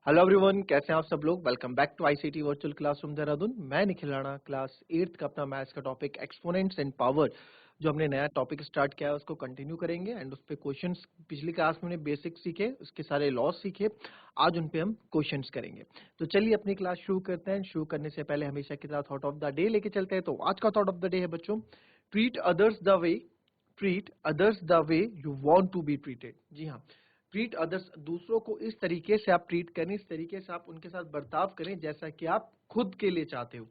Hello everyone, कैसे हैं आप सब लोग। Welcome back to ICT virtual classroom Dehradun. मैं निखिल राणा, क्लास 8th का अपना मैथ्स का टॉपिक एक्सपोनेंट्स एंड पावर, जो हमने नया टॉपिक स्टार्ट किया है उसको कंटिन्यू करेंगे। एंड उस पे क्वेश्चंस पिछली क्लास में हमने बेसिक सीखे, उसके सारे लॉज सीखे। आज उन पे हम क्वेश्चंस करेंगे। तो चलिए अपनी क्लास शुरू करते हैं। शुरू करने से पहले हमेशा की तरह थॉट ऑफ द डे लेके चलते हैं। तो आज का थॉट ऑफ द डे है बच्चों, treat others the way you want to be treated. जी हाँ, ट्रीट अदर्स, दूसरों को इस तरीके से आप ट्रीट करें, इस तरीके से आप उनके साथ बर्ताव करें जैसा कि आप खुद के लिए चाहते हो।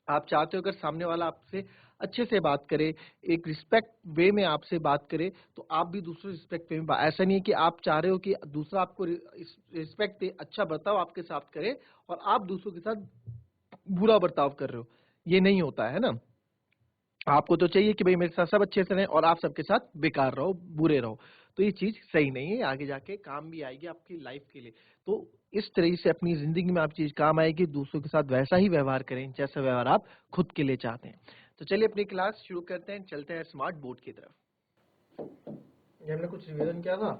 आप चाहते हो अगर सामने वाला आपसे अच्छे से बात करे, एक रिस्पेक्ट वे में आपसे बात करे, तो आप भी दूसरे रिस्पेक्ट वे में ऐसा नहीं है कि आप चाह रहे हो कि दूसरा आपको रिस्पेक्ट दे, अच्छा बर्ताव आपके साथ करे और आप दूसरों के साथ बुरा बर्ताव कर रहे हो। ये नहीं होता है ना। आपको तो चाहिए कि भाई मेरे साथ सब अच्छे से रहें और आप सबके साथ बेकार रहो, बुरे रहो। तो ये चीज सही नहीं है, आगे जाके काम भी आएगी आपकी लाइफ के लिए। तो इस तरह से अपनी जिंदगी में आप चीज काम आएगी, दूसरों के साथ वैसा ही व्यवहार करें जैसा व्यवहार आप खुद के लिए चाहते हैं। तो चलिए अपनी क्लास शुरू करते हैं, चलते हैं स्मार्ट बोर्ड की तरफ। ये हमने कुछ रिवीजन किया था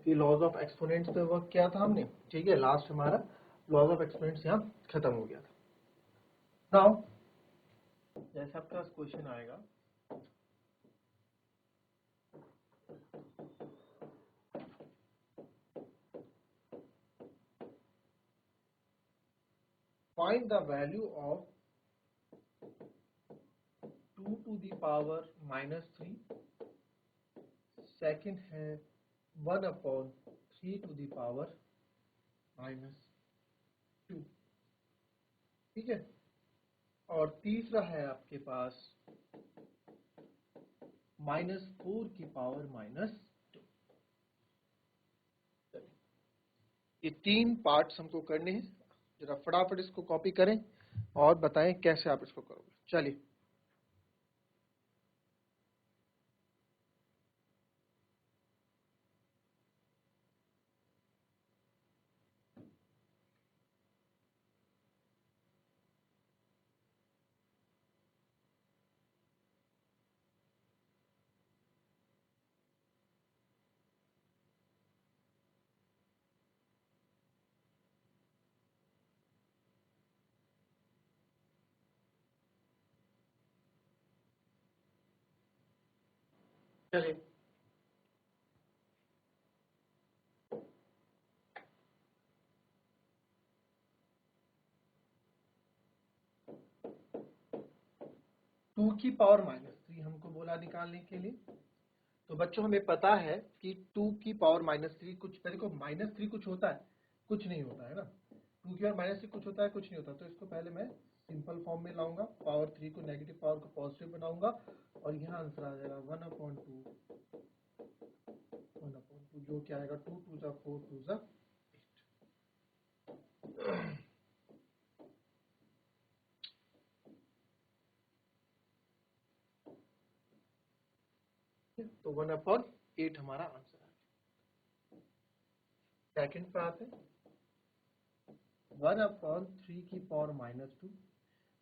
कि लॉज ऑफ एक्सपोनेंट्स पे वर्क किया था हमने, ठीक है। लास्ट हमारा लॉज ऑफ एक्सपोनेंट्स यहाँ खत्म हो गया था। नाउ जैसे आपके पास क्वेश्चन आएगा, find the value of 2 to the power -3, second है 1/3 to the power -2, ठीक है। और तीसरा है आपके पास -4 की पावर -2। ये तीन पार्ट्स हमको करने हैं। जरा फटाफट इसको कॉपी करें और बताएं कैसे आप इसको करोगे। चलिए चलिए 2 की पावर -3 हमको बोला निकालने के लिए। तो बच्चों हमें पता है कि 2 की पावर -3 कुछ, पहले को -3 कुछ होता है, कुछ नहीं होता है ना। 2 की पावर -3 कुछ होता है, कुछ नहीं होता। तो इसको पहले मैं सिंपल फॉर्म में लाऊंगा, पावर 3 को नेगेटिव, पावर को पॉजिटिव बनाऊंगा और यहाँ आंसर आ जाएगा 1/2 जो क्या आएगा 2 2 जा 4 2 जा 8। तो 1/8 हमारा आंसर आ गया। सेकंड पे आते हैं, 1/3 की पावर -2।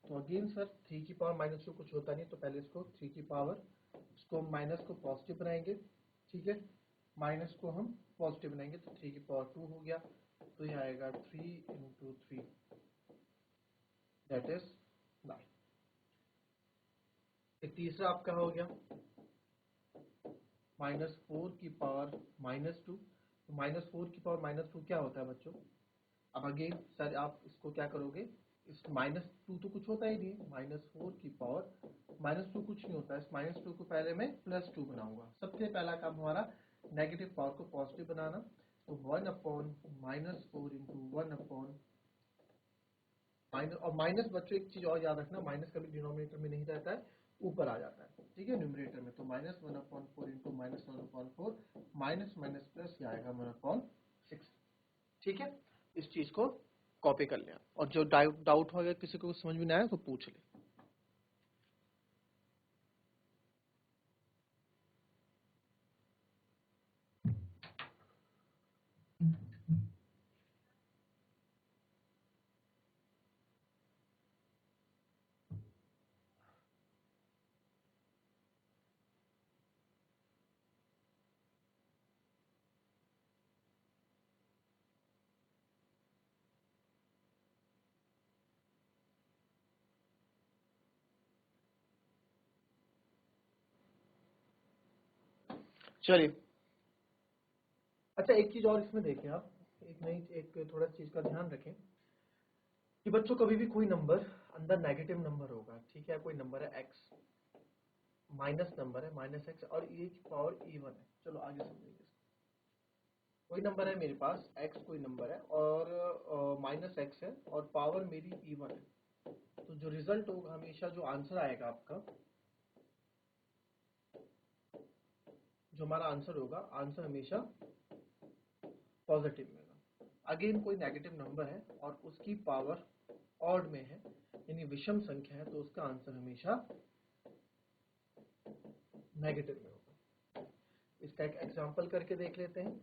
तो अगेन सर 3 की पावर -2 कुछ होता नहीं, तो पहले इसको 3 की पावर, इसको माइनस को पॉजिटिव बनाएंगे, ठीक है। माइनस को हम पॉजिटिव बनाएंगे तो 3 की पावर 2 हो गया। तो ये आएगा 3 × 3 दैट इज 9। तीसरा आपका हो गया -4 की पावर -2। तो -4 की पावर -2 क्या होता है बच्चों। अब अगेन सर आप इसको क्या करोगे, इस -2 तो कुछ होता ही नहीं है, -4 की पावर -2 कुछ नहीं होता है। इस -2 को पहले मैं +2 बनाऊंगा। सबसे पहला काम हमारा नेगेटिव पावर को पॉजिटिव बनाना। तो 1/-4 × 1/, माइनस, और माइनस बच्चों एक चीज और याद रखना, माइनस कभी डिनोमिनेटर में नहीं रहता है, ऊपर आ जाता है, ठीक है, न्यूमरेटर में। तो -1/4 × -1/4, माइनस माइनस प्लस, ये आएगा 1/6, ठीक है। इस चीज को कॉपी कर लिया। और जो डाउट हो गया, किसी को समझ में नहीं आया तो पूछ ले। चलिए, अच्छा एक चीज और इसमें देखें आप, एक थोड़ा चीज का ध्यान रखें कि बच्चों कभी भी कोई नंबर अंदर नेगेटिव नंबर होगा, ठीक है, कोई नंबर है x, माइनस नंबर है माइनस एक्स और ये पावर इवन है। चलो आगे समझेंगे इसको। कोई नंबर है मेरे पास x, कोई नंबर है और माइनस एक्स है और पावर मेरी इवन है, तो जो रिजल्ट होगा हमेशा, जो आंसर आएगा आपका, जो हमारा आंसर होगा, आंसर हमेशा पॉजिटिव में होगा। अगेन कोई नेगेटिव नंबर है और उसकी पावर ऑड में है, यानी विषम संख्या है, तो उसका आंसर हमेशा नेगेटिव में होगा। इसका एक एग्जांपल करके देख लेते हैं।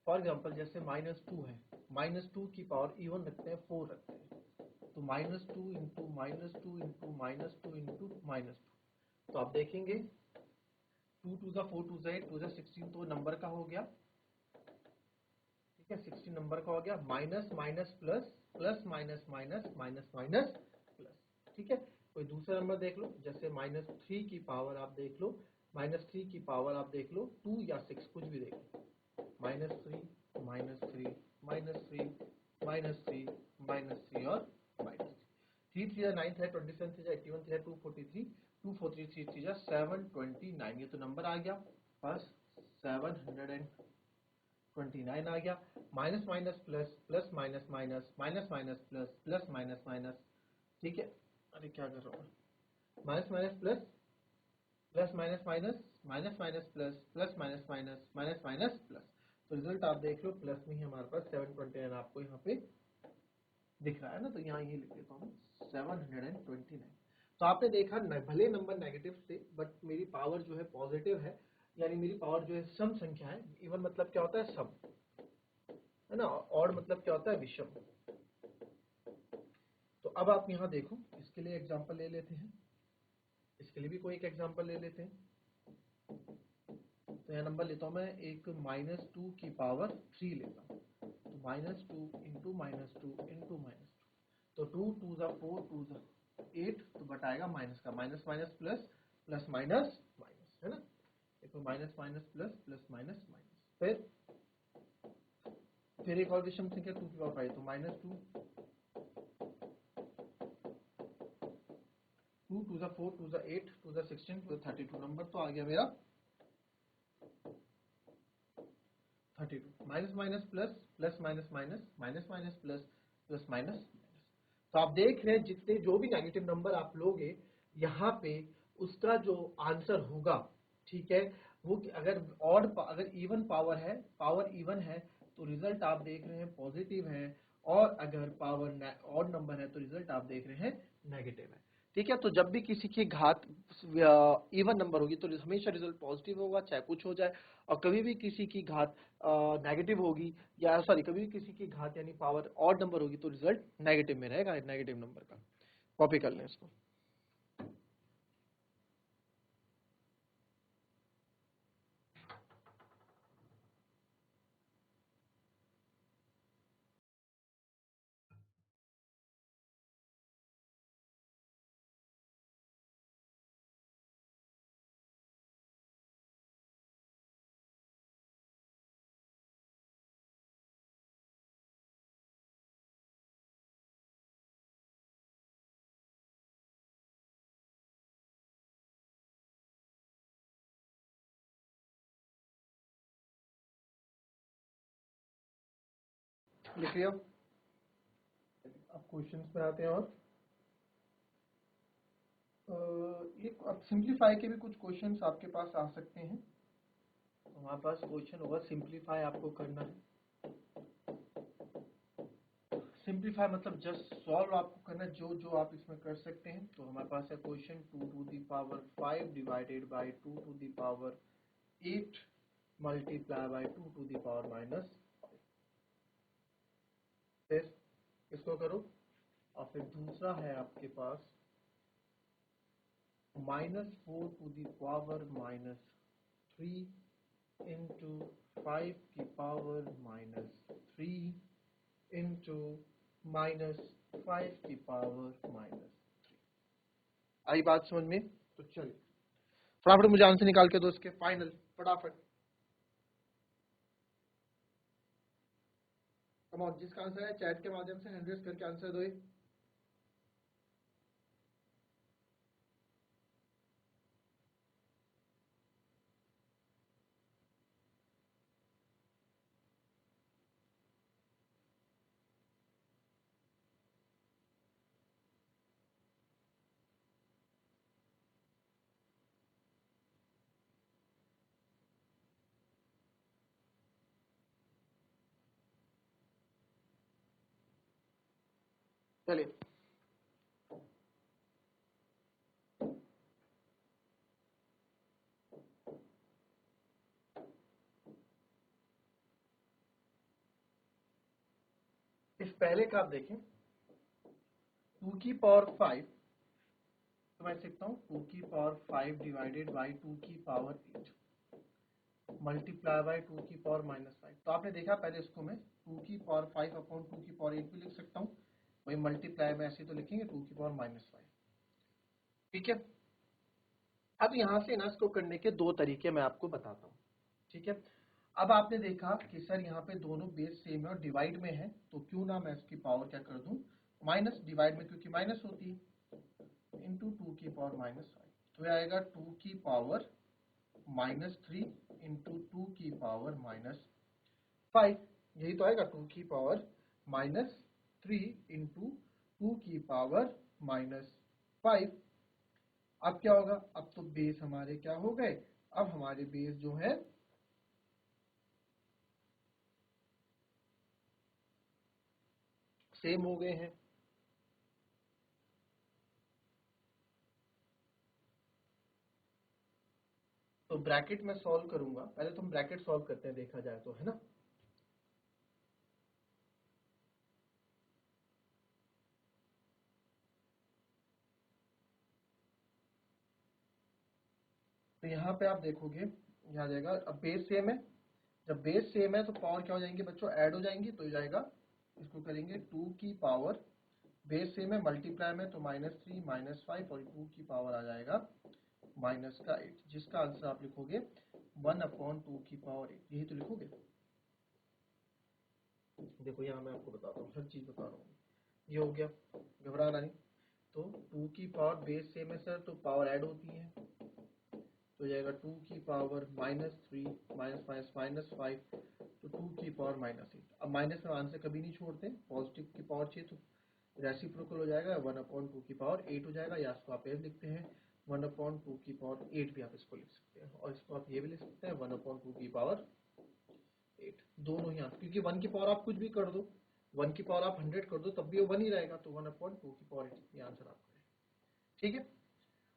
फॉर एग्जांपल जैसे -2 है, -2 की पावर इवन रखते हैं, 4 रखते हैं, तो -2 इंटू -2 इंटू -2 इंटू -2, तो आप देखेंगे 2 टू ज़ा 4 टू ज़ा 8 टू ज़ा 16, तो नंबर का हो गया, ठीक है, 16 नंबर का हो गया, minus minus plus, plus minus minus, minus minus plus, ठीक है। कोई दूसरा नंबर देख लो, जैसे -3 की पावर आप देख लो, -3 की पावर आप देख लो 2 या 6, कुछ भी देख लो, -3 -3 -3 -3 -3 और -3, 3 3 9 है, 27 3 81 3 243 243 3 3 729, ये तो नंबर आ गया बस, 729 आ गया। Minus minus plus, plus minus minus, minus minus plus, plus minus minus, ठीक है। अरे क्या कर रहा हूँ, minus minus plus, plus minus minus, minus minus plus, plus minus minus, minus minus plus, तो रिजल्ट आप देख लो प्लस में ही हमारे पास 729 आपको यहाँ पे दिख रहा है ना, तो यहाँ ये लिख देता हूँ 729। तो आपने देखा भले नंबर नेगेटिव थे बट मेरी पावर जो है पॉजिटिव है, यानी मेरी पावर जो है सम संख्या है। इवन मतलब क्या होता है, सम, है ना, ऑड मतलब क्या होता है, विषम। तो अब आप यहाँ देखो, इसके लिए एग्जांपल ले लेते हैं, इसके लिए भी कोई एक एग्जांपल ले लेते हैं। तो यहाँ नंबर लेता हूँ मैं एक -2 की पावर 3 लेता हूँ, तो -2 इंटू -2 इंटू -2, तो 2 टू ज़ा 4 टू ज़ा 8, तो बटाएगा माइनस का, minus minus plus, plus minus minus, है ना, देखो minus minus plus, plus minus minus, फिर एक और विषम संख्या 2 की पावर 5, तो -2, 2 टू ज़ा 4 टू ज़ा 8 टू ज़ा 16 टू ज़ा 32, नंबर तो आ गया मेरा 32, minus minus plus, plus minus minus, minus minus plus, plus minus minus. तो आप देख रहे हैं जितने जो भी नेगेटिव नंबर आप लोगे यहाँ पे, उसका जो आंसर होगा, ठीक है, वो अगर अगर इवन पावर है, पावर इवन है, तो रिजल्ट आप देख रहे हैं पॉजिटिव है, और अगर पावर ऑड नंबर है तो रिजल्ट आप देख रहे हैं नेगेटिव है, ठीक है। तो जब भी किसी की घात इवन नंबर होगी तो हमेशा रिजल्ट पॉजिटिव होगा, चाहे कुछ हो जाए, और कभी भी किसी की घात नेगेटिव होगी, या सॉरी कभी भी किसी की घात यानी पावर ऑड नंबर होगी तो रिजल्ट नेगेटिव में रहेगा, नेगेटिव नंबर का। कॉपी कर लें इसको। लिख लिया, अब क्वेश्चंस पे आते हैं। और ये अब सिंप्लीफाई के भी कुछ क्वेश्चंस आपके पास आ सकते हैं। हमारे पास क्वेश्चन होगा, सिंप्लीफाई आपको करना है। सिंप्लीफाई मतलब जस्ट सॉल्व आपको करना है, जो जो आप इसमें कर सकते हैं। तो हमारे पास है question 2 to the power 5 divided by 2 to the power 8 multiply by 2 to the power -5, फिर इसको करो। और फिर दूसरा है आपके पास -4 टू दी पावर -3 इंटू 5 की पावर -3 इंटू -5 की पावर -3। आई बात समझ में? तो चलिए, फटाफट मुझे आंसर निकाल के दो इसके फाइनल, फटाफट। कम ऑन, जिसका आंसर है चैट के माध्यम से हैंड रेज करके आंसर दो। चलिए, इस पहले का आप देखें, 2 की पावर 5, तो मैं लिखता हूँ 2 की पावर 5 डिवाइडेड बाई 2 की पावर 8 मल्टीप्लाई बाई 2 की पावर -5। तो आपने देखा पहले इसको मैं 2 की पावर 5 अपॉन 2 की पावर 8 भी लिख सकता हूँ, वही मल्टीप्लाई में ऐसे तो लिखेंगे 2 की पावर -5। ठीक है, अब यहाँ से ना इसको करने के दो तरीके मैं आपको बताता हूँ। ठीक है, अब आपने देखा कि सर यहाँ पे दोनों बेस सेम है और डिवाइड में है, तो क्यों ना मैं इसकी पावर क्या कर दूं, माइनस, डिवाइड में क्योंकि माइनस होती है, इंटू 2 की पावर -5, तो यह आएगा 2 की पावर -3 इंटू 2 की पावर -5, यही तो आएगा 2 की पावर -3 इंटू 2 की पावर -5। अब क्या होगा, अब तो बेस हमारे क्या हो गए, अब हमारे बेस जो है सेम हो गए हैं। तो ब्रैकेट में सॉल्व करूंगा, पहले तो हम ब्रैकेट सॉल्व करते हैं, देखा जाए तो, है ना। तो यहाँ पे आप देखोगे, यहाँ जाएगा, अब बेस सेम है, जब बेस सेम है तो पावर क्या हो जाएंगे बच्चों, ऐड हो जाएंगी, तो जाएगा, इसको करेंगे 2 की पावर, बेस सेम है, मल्टीप्लाई में तो -3 -5 और 2 की पावर आ जाएगा -8, जिसका आंसर आप लिखोगे 1/2 की पावर 8, यही तो लिखोगे। देखो यहाँ मैं आपको बताता हूँ, हर चीज बता रहा हूँ, ये हो गया, घबराना नहीं। तो 2 की पावर बेस सेम है सर, तो पावर ऐड होती है, तो जाएगा 2 की पावर -3 -5, तो 2 की पावर -8। अब माइनस में आंसर कभी नहीं छोड़ते, पॉजिटिव की पावर चाहिए तो रेसिप्रोकल हो जाएगा, 1/2 की पावर 8 हो जाएगा, या इसको आप ये लिखते हैं 1/2 की पावर 8 भी आप इसको लिख सकते हैं, और इसको आप ये भी लिख सकते हैं 1/2 की पावर 8, दोनों ही आंसर, क्योंकि 1 की पावर आप कुछ भी कर दो, 1 की पावर आप 100 कर दो तब भी वो 1 ही रहेगा, तो 1/2 की पावर 8 ये आंसर आपका है। ठीक है,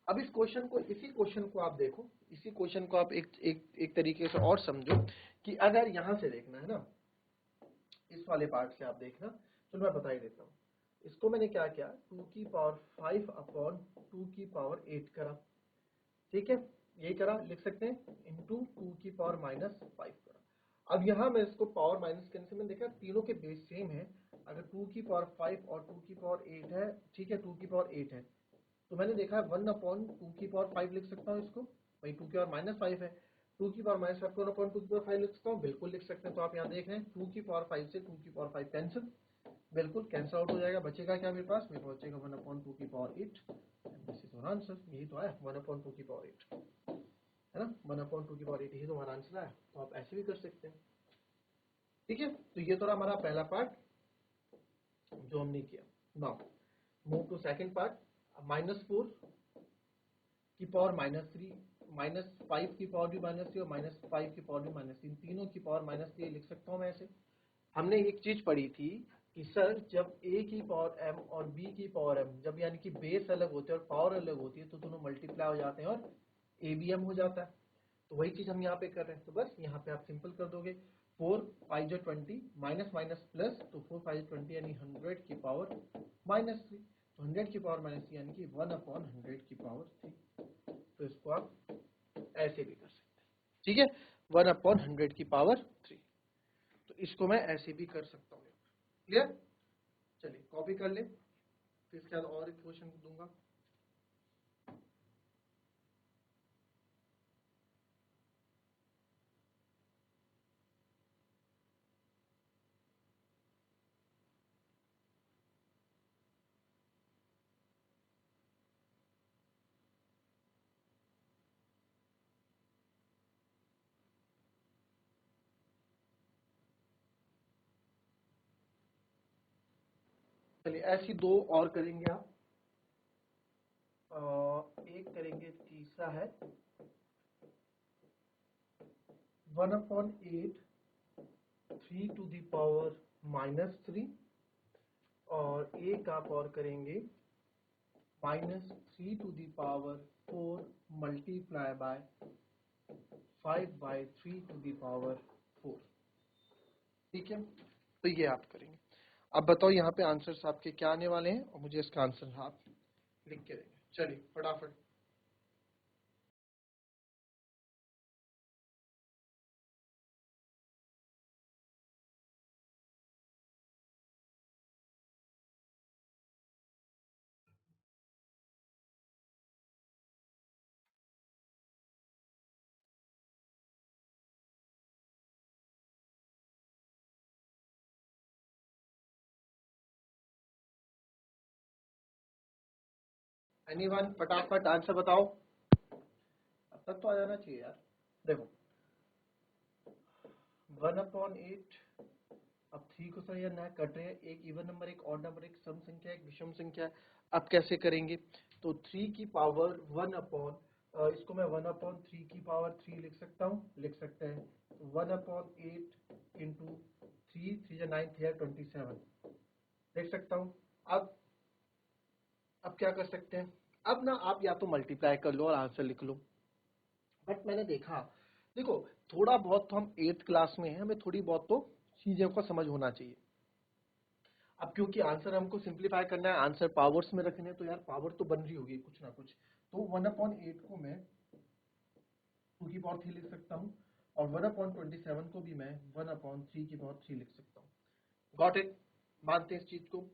अब इस क्वेश्चन को, इसी क्वेश्चन को आप देखो, इसी क्वेश्चन को आप एक तरीके से और समझो, कि अगर यहां से देखना है ना, इस वाले पार्ट से आप देखना, तो मैं बता ही देता हूँ। इसको मैंने क्या किया, 2 की पावर 5 अपॉन 2 की पावर 8 करा, ठीक है, यही करा, लिख सकते हैं, इंटू 2 की पावर -5 करा। अब यहाँ मैं इसको पावर माइनस करने से मैंने देखा तीनों के बेस सेम है, अगर 2 की पावर 5 और 2 की पावर 8 है, ठीक है, 2 की पावर 8 है, तो मैंने देखा 1/2 की पावर 5 लिख सकता हूँ इसको, भाई 2 की पावर -5 है, 2 की पावर -5 को 1/2 की पावर 5 लिख सकता हूँ, बिल्कुल लिख सकते हैं। तो आप यहाँ देख रहे हैं 2 की पावर 5 से 2 की पावर 5 कैंसिल, बिल्कुल कैंसिल आउट हो जाएगा, बचेगा क्या मेरे पास, मेरे पास बचेगा 1/2 की power 8, this is our answer, यही तो आया 1/2 की पावर 8, है ना, 1/2 की पावर 8, यही तो हमारा आंसर आया। तो आप ऐसे भी कर सकते हैं। ठीक है, तो ये तो हमारा पहला पार्ट जो हमने किया। Now move to second part, -4 की पावर -3, -5 की पावर भी -3 और -5 की पावर भी -3, तीनों की पावर -3 लिख सकता हूँ मैं ऐसे। हमने एक चीज पढ़ी थी कि सर जब a की पावर m और b की पावर m, जब यानी कि बेस अलग होते हैं और पावर अलग होती है, तो दोनों मल्टीप्लाई हो जाते हैं और abm हो जाता है। तो वही चीज हम यहाँ पे कर रहे हैं, तो बस यहाँ पे आप सिंपल कर दोगे, 4 5 जो 20, माइनस माइनस प्लस, तो 4 5 20 यानी 100 की पावर -3, तो 100 की पावर -3 यानी कि 1/100 की पावर 3। तो इसको आप ऐसे भी कर सकते हैं, ठीक है, 1/100 की पावर 3, तो इसको मैं ऐसे भी कर सकता हूँ। क्लियर, चलिए कॉपी कर ले, फिर इसके बाद और एक क्वेश्चन दूंगा। चलिए ऐसी दो और करेंगे आप। एक करेंगे, तीसरा है 1/8 3 टू द पावर -3, और एक आप और करेंगे -3 to the power 4 multiply by 5/3 to the power 4। ठीक है, तो ये आप करेंगे। अब बताओ यहाँ पे आंसर्स आपके क्या आने वाले हैं, और मुझे इसका आंसर आप लिख के देंगे। चलिए फटाफट। एनीवन फटाफट आंसर बताओ, अब तक तो आ जाना चाहिए यार। देखो 1/8, अब 3 को सही ना कट रहे हैं, एक इवन नंबर, एक ऑड नंबर, एक सम संख्या, एक विषम संख्या है। अब कैसे करेंगे, तो 3 की पावर 1 अपॉन, इसको मैं 1/3 की पावर 3 लिख सकता हूँ, लिख सकते हैं 1/8 इंटू 3, 3 या 9 3 27 लिख सकता हूँ। अब क्या कर सकते हैं, अब ना आप या तो मल्टीप्लाई कर लो और आंसर लिख लो। बट मैंने देखा, देखो थोड़ा बहुत तो हम 8th क्लास में हैं, हमें थोड़ी बहुत तो चीजों का समझ होना चाहिए। अब क्योंकि आंसर हमको सिंप्लीफाई करना है, आंसर पावर्स में रखने हैं, तो यार पावर तो बन रही होगी कुछ ना कुछ। तो 1/8 को मैं 2 की पावर 3 लिख सकता हूँ, और 1/27 को भी मैं 1/3 की पावर 3 लिख सकता हूँ। गॉट इट, मानते हैं इस चीज को।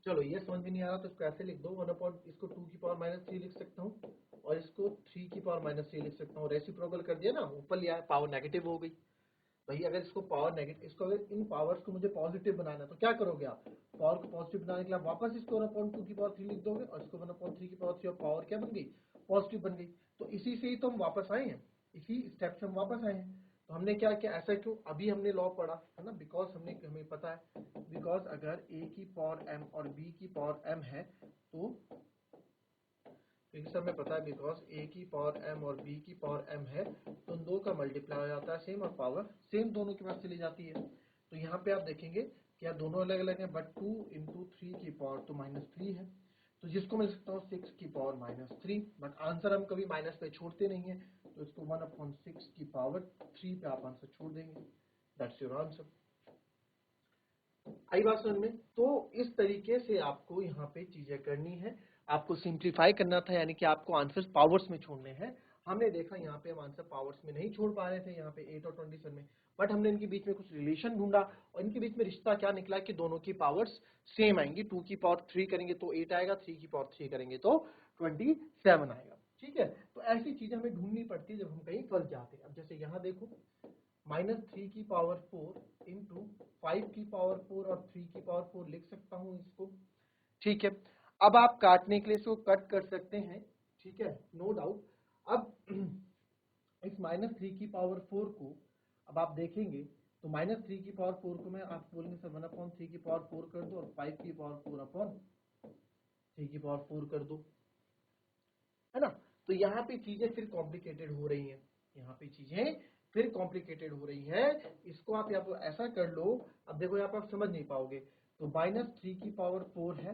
चलो ये समझ में नहीं आ रहा तो इसको ऐसे लिख दो, 1 इसको 2 की पावर -3 लिख सकता हूँ, और इसको 3 की पावर -3 लिख सकता हूँ। रेसिप्रोकल कर दिया ना, ऊपर लिया है, पावर नेगेटिव हो गई। भाई अगर इसको पावर नेगेटिव, इसको अगर इन पावर्स को मुझे पॉजिटिव बनाना है तो क्या करोगे आप, पावर को पॉजिटिव बनाने के लिए आप वापस इसको 1/2 की पावर 3 लिख दोगे, और इसको 1/3 की पावर 3, और पावर क्या बन गई, पॉजिटिव बन गई। तो इसी से ही तो हम वापस आए हैं, इसी स्टेप से हम वापस आए हैं। तो हमने क्या किया, ऐसा क्यों, अभी हमने लॉ पढ़ा है ना, बिकॉज हमें पता है, बिकॉज अगर a की पावर m और b की पावर m है, तो सर में पता है, बिकॉज a की पावर m और b की पावर m है, तो उन दो का मल्टीप्लाई हो जाता है सेम, और पावर सेम दोनों के पास चली जाती है। तो यहाँ पे आप देखेंगे कि यार दोनों अलग अलग हैं, बट 2 इंटू 3 की पावर तो -3 है, तो जिसको मैं लिख सकता हूँ 6 की पावर -3। बट आंसर हम कभी माइनस पे छोड़ते नहीं है, तो इसको 1/6 की पावर 3 पे आप आंसर छोड़ देंगे। That's your answer. आई बात समझ में। तो इस तरीके से आपको यहाँ पे चीजें करनी है, आपको सिंप्लीफाई करना था, यानी कि आपको आंसर्स पावर्स में छोड़ने हैं। हमने देखा यहाँ पे हम आंसर पावर्स में नहीं छोड़ पा रहे थे, यहाँ पे 8 और 27 में, बट हमने इनके बीच में कुछ रिलेशन ढूंढा, और इनके बीच में रिश्ता क्या निकला कि दोनों की पावर्स सेम आएंगी। 2 की पावर 3 करेंगे तो 8 आएगा, 3 की पावर 3 करेंगे तो 27 आएगा। ठीक है, तो ऐसी चीजें हमें ढूंढनी पड़ती है जब हम कहीं फंस जाते हैं। अब जैसे यहाँ देखो, -3 की पावर 4 इंटू 5 की पावर 4 और 3 की पावर 4 लिख सकता हूँ इसको। ठीक है, अब आप काटने के लिए इसको कट कर सकते हैं, ठीक है, नो डाउट। अब इस -3 की पावर 4 को अब आप देखेंगे, तो -3 की पावर 4 को मैं आप बोलेंगे सर 1/3 की पावर 4 कर दो, और 5 की पावर 4/3 की पावर 4 कर दो, है ना। तो यहाँ पे चीजें फिर कॉम्प्लिकेटेड हो रही हैं, यहाँ पे चीजें फिर कॉम्प्लिकेटेड हो रही है। इसको आप या तो ऐसा कर लो, अब देखो यहाँ पर आप समझ नहीं पाओगे, तो -3 की पावर 4 है,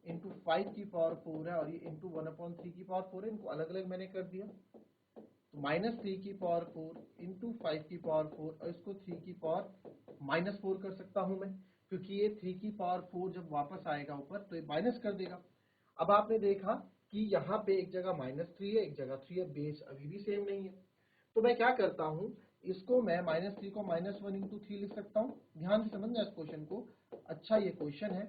इंटू 5 की पावर 4 है, और ये इंटू 1/3 की पावर 4 है, इनको अलग अलग मैंने कर दिया। तो -3 की पावर 4 इंटू 5 की पावर 4, और इसको 3 की पावर -4 कर सकता हूं मैं, क्योंकि ये 3 की पावर 4 जब वापस आएगा ऊपर तो ये माइनस कर देगा। अब आपने देखा कि यहाँ पे एक जगह -3 है, एक जगह 3 है, बेस अभी भी सेम नहीं है। तो मैं क्या करता हूँ, इसको मैं -3 को -1 इंटू 3 लिख सकता हूँ। ध्यान से समझना इस क्वेश्चन को, अच्छा ये क्वेश्चन है।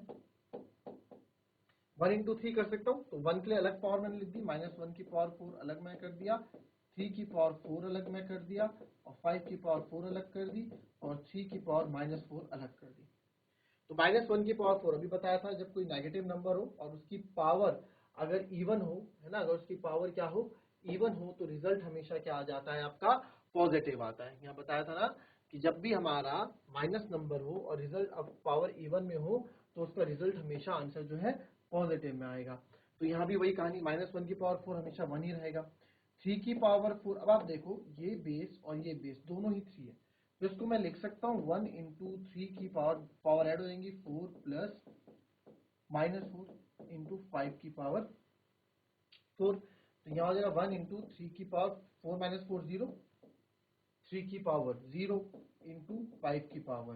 1 इंटू 3 कर सकता हूँ, तो 1 के लिए अलग पावर मैंने लिख दी, -1 की पावर 4 अलग मैं कर दिया, 3 की पावर 4 अलग मैं कर दिया, और 5 की पावर 4 अलग कर दी, और 3 की पावर -4 अलग कर दी। तो -1 की पावर 4 अभी बताया था, जब कोई नेगेटिव नंबर हो और उसकी पावर अगर इवन हो, है ना, अगर उसकी पावर क्या हो, इवन हो, तो रिजल्ट हमेशा क्या आ जाता है आपका, पॉजिटिव आता है। यहाँ बताया था ना कि जब भी हमारा माइनस नंबर हो और रिजल्ट अब पावर इवन में हो, तो उसका रिजल्ट हमेशा आंसर जो है पॉजिटिव में आएगा। तो यहाँ भी वही कहानी, -1 की पावर 4 हमेशा 1 ही रहेगा। 3 की पावर 4, अब आप देखो ये बेस और ये बेस दोनों ही 3 है, तो इसको मैं लिख सकता हूँ 1 इंटू 3 की पावर ऐड हो जाएंगी 4 प्लस -4 इंटू 5 की पावर 4। तो यहाँ हो जाएगा 1 इंटू 3 की पावर 4 -4 0, 3 की पावर 0 इंटू 5 की पावर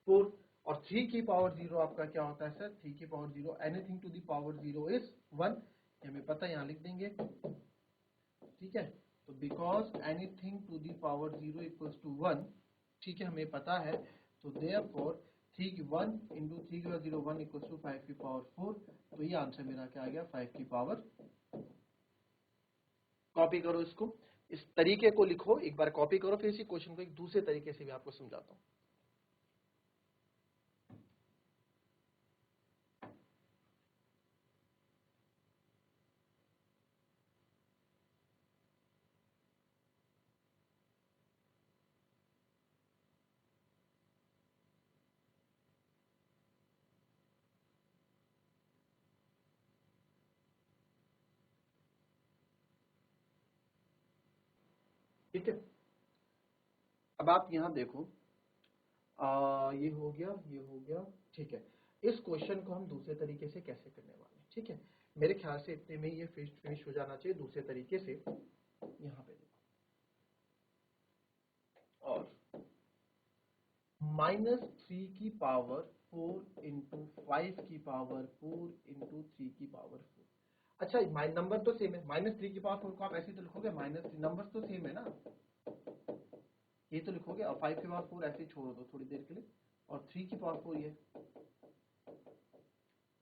4, और 3 की पावर 0 आपका क्या होता है सर, 3 की power 0 anything to the power 0 is 1, हमें पता है, यहाँ लिख देंगे, ठीक है। तो because anything to the power 0 equals to 1, ठीक है, हमें पता है, तो देयरफॉर 3 की 1 इंटू 3 की पावर 0 1 इक्वल्स टू 5 की पावर 4, तो ये आंसर मेरा क्या आ गया 5 की पावर। कॉपी करो इसको, इस तरीके को लिखो, एक बार कॉपी करो, फिर इसी क्वेश्चन को एक दूसरे तरीके से भी आपको समझाता हूं। ठीक है, अब आप यहां देखो, ये हो गया, ये हो गया, ठीक है। इस क्वेश्चन को हम दूसरे तरीके से कैसे करने वाले हैं, ठीक है। मेरे ख्याल से इतने में ये फिनिश हो जाना चाहिए दूसरे तरीके से। यहाँ पे देखो, और -3 की पावर 4 इंटू 5 की पावर 4 इंटू 3 की पावर 4। अच्छा, नंबर तो सेम है, -3 की पावर 4 को आप ऐसे ही तो लिखोगे, -3 नंबर तो सेम है ना, ये तो लिखोगे, और 5 की पावर 4 ऐसे ही छोड़ दो थोड़ी देर के लिए, और 3 की पावर 4 ये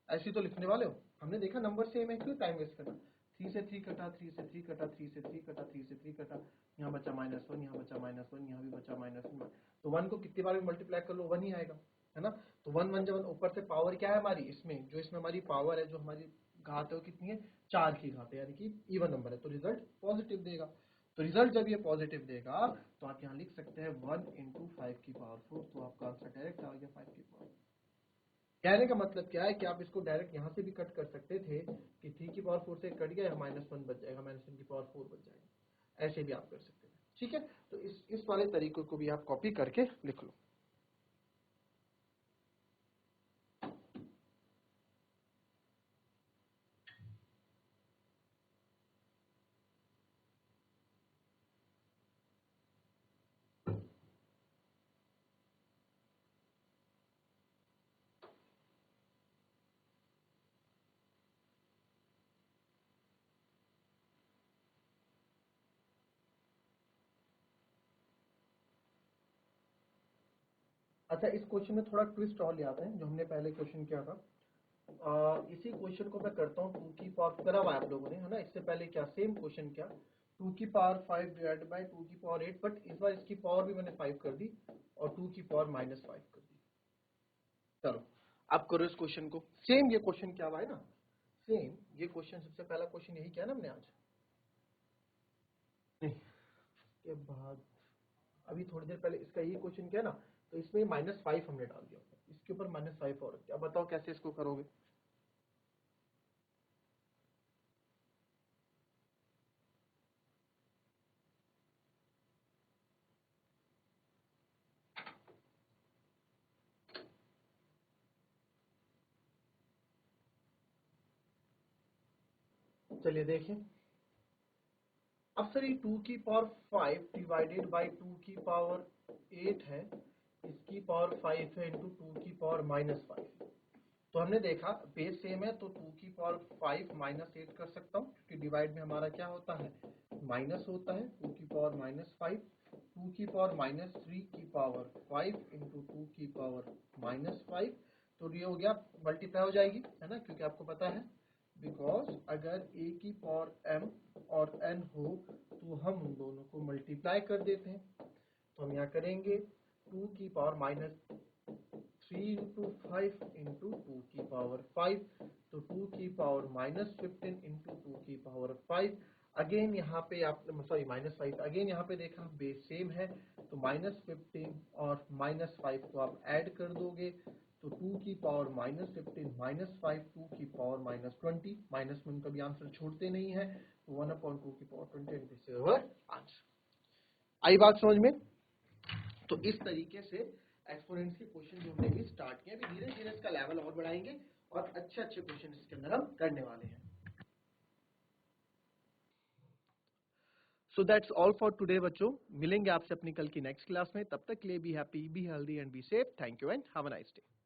ऐसे तो लिखने वाले हो। हमने देखा नंबर सेम है, क्यों टाइम वेस्ट करना। 3 से 3 कटा, 3 से 3 कटा, 3 से 3 कटा, 3 से 3 कटा, यहाँ बचा -1, यहाँ बचा -1, यहाँ भी बचा -1। तो 1 को कितनी बार भी मल्टीप्लाई कर लो 1 ही आएगा, है ना। तो 1 1 जब ऊपर से पावर क्या है हमारी, इसमें जो इसमें हमारी पावर है, जो हमारी घात है वो कितनी है, 4 की घात है, यानी कि इवन नंबर है, तो रिजल्ट पॉजिटिव देगा। तो रिजल्ट जब ये पॉजिटिव देगा तो आप यहाँ लिख सकते हैं 1 इंटू 5 की पावर 4, तो आपका आंसर डायरेक्ट आ गया 5 की पावर। कहने का मतलब क्या है कि आप इसको डायरेक्ट यहाँ से भी कट कर सकते थे कि 3 की पावर 4 से कट गया, -1 बच जाएगा, -1 की पावर 4 बच जाएगा, ऐसे भी आप कर सकते थे, ठीक है। तो इस वाले तरीके को भी आप कॉपी करके लिख लो। अच्छा, इस क्वेश्चन में थोड़ा ट्विस्ट और ले आते हैं, जो हमने पहले क्वेश्चन किया था। इसी क्वेश्चन को मैं करता हूँ 2 की पावर, करा हुआ है आप लोगों ने, है ना। इससे पहले क्या सेम क्वेश्चन क्या, 2 की पावर 5 डिवाइडेड बाई 2 की पावर 8, बट इस बार इसकी पावर भी मैंने 5 कर दी और 2 की पावर -5 कर दी। चलो अब करो इस क्वेश्चन को, सेम ये क्वेश्चन क्या हुआ है ना, सेम ये क्वेश्चन, सबसे पहला क्वेश्चन यही किया ना हमने आज, नहीं के बाद अभी थोड़ी देर पहले इसका यही क्वेश्चन किया ना, तो इसमें -5 हमने डाल दिया, इसके ऊपर -5 और क्या, बताओ कैसे इसको करोगे। चलिए देखें, अब सर ये 2 की पावर 5 डिवाइडेड बाई 2 की पावर 8 है, इसकी पावर 5 है इंटू 2 की पावर -5। तो हमने देखा बेस सेम है, तो 2 की पावर 5 -8 कर सकता हूँ, क्योंकि डिवाइड में हमारा क्या होता है, माइनस होता है। 2 की पावर -5, 2 की पावर -3 की पावर 5 इंटू 2 की पावर -5, तो ये हो गया, मल्टीप्लाई हो जाएगी, है ना, क्योंकि आपको पता है, बिकॉज अगर a की पावर m और n हो तो हम उन दोनों को मल्टीप्लाई कर देते हैं। तो हम यहाँ करेंगे 2 की पावर -3 इंटू 5 इंटू 2 की पावर 5, तो 2 की पावर -15 इंटू 2 की पावर 5। अगेन यहाँ पे आप, सॉरी -5, अगेन यहाँ पे देखा बेस सेम है, तो -15 और -5 को आप ऐड कर दोगे तो 2 की पावर -15 -5 2 की पावर -20, माइनस में कभी आंसर छोड़ते नहीं है, तो 1/2 की power 20 and this is our answer. आई बात समझ में? तो इस तरीके से एक्सपोनेंट्स के क्वेश्चन जो हमने भी स्टार्ट किए, अभी धीरे धीरे इसका लेवल और बढ़ाएंगे और अच्छे अच्छे क्वेश्चन इसके अंदर हम करने वाले हैं। So that's all for today बच्चों, मिलेंगे आपसे अपनी कल की नेक्स्ट क्लास में, तब तक के लिए be happy, be healthy and be safe. Thank you and have a nice day.